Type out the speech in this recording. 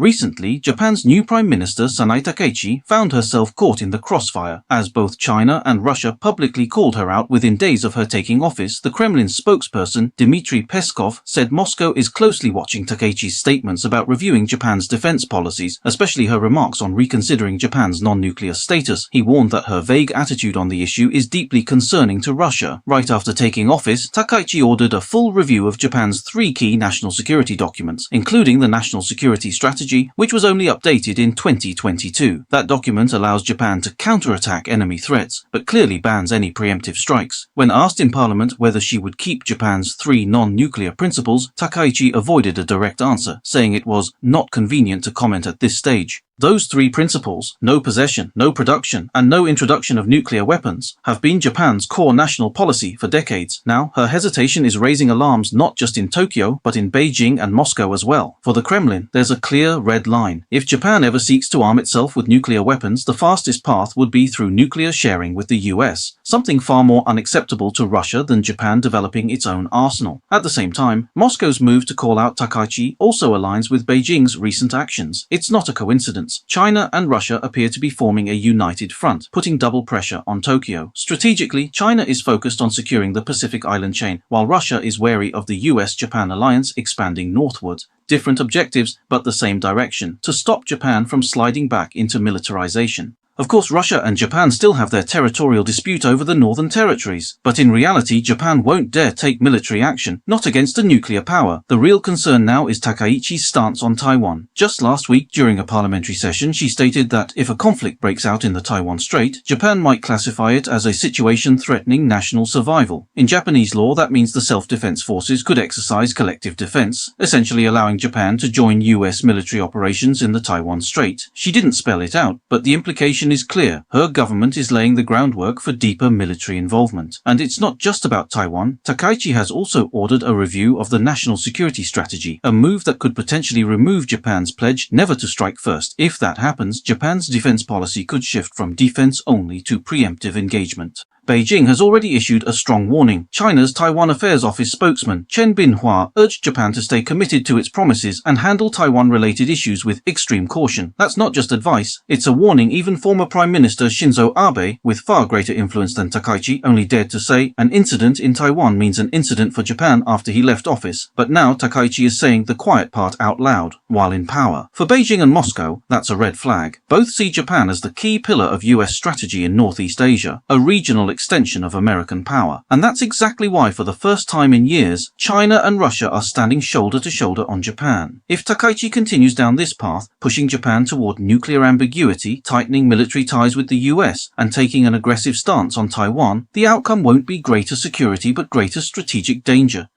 Recently, Japan's new Prime Minister Sanae Takaichi found herself caught in the crossfire, as both China and Russia publicly called her out within days of her taking office. The Kremlin's spokesperson, Dmitry Peskov, said Moscow is closely watching Takaichi's statements about reviewing Japan's defense policies, especially her remarks on reconsidering Japan's non-nuclear status. He warned that her vague attitude on the issue is deeply concerning to Russia. Right after taking office, Takaichi ordered a full review of Japan's 3 key national security documents, including the National Security Strategy, which was only updated in 2022. That document allows Japan to counterattack enemy threats, but clearly bans any preemptive strikes. When asked in Parliament whether she would keep Japan's 3 non-nuclear principles, Takaichi avoided a direct answer, saying it was not convenient to comment at this stage. Those 3 principles, no possession, no production, and no introduction of nuclear weapons, have been Japan's core national policy for decades. Now, her hesitation is raising alarms not just in Tokyo, but in Beijing and Moscow as well. For the Kremlin, there's a clear red line. If Japan ever seeks to arm itself with nuclear weapons, the fastest path would be through nuclear sharing with the US, something far more unacceptable to Russia than Japan developing its own arsenal. At the same time, Moscow's move to call out Takaichi also aligns with Beijing's recent actions. It's not a coincidence. China and Russia appear to be forming a united front, putting double pressure on Tokyo. Strategically, China is focused on securing the Pacific island chain, while Russia is wary of the US-Japan alliance expanding northward. Different objectives, but the same direction: to stop Japan from sliding back into militarization. Of course, Russia and Japan still have their territorial dispute over the northern territories, but in reality, Japan won't dare take military action, not against a nuclear power. The real concern now is Takaichi's stance on Taiwan. Just last week, during a parliamentary session, she stated that if a conflict breaks out in the Taiwan Strait, Japan might classify it as a situation threatening national survival. In Japanese law, that means the self-defense forces could exercise collective defense, essentially allowing Japan to join US military operations in the Taiwan Strait. She didn't spell it out, but the implication is clear. Her government is laying the groundwork for deeper military involvement. And it's not just about Taiwan. Takaichi has also ordered a review of the National Security Strategy, a move that could potentially remove Japan's pledge never to strike first. If that happens, Japan's defense policy could shift from defense only to preemptive engagement. Beijing has already issued a strong warning. China's Taiwan Affairs Office spokesman Chen Binhua urged Japan to stay committed to its promises and handle Taiwan-related issues with extreme caution. That's not just advice, it's a warning. Even former Prime Minister Shinzo Abe, with far greater influence than Takaichi, only dared to say an incident in Taiwan means an incident for Japan after he left office. But now Takaichi is saying the quiet part out loud, while in power. For Beijing and Moscow, that's a red flag. Both see Japan as the key pillar of US strategy in Northeast Asia, a regional extension of American power. And that's exactly why, for the first time in years, China and Russia are standing shoulder to shoulder on Japan. If Takaichi continues down this path, pushing Japan toward nuclear ambiguity, tightening military ties with the US, and taking an aggressive stance on Taiwan, the outcome won't be greater security but greater strategic danger.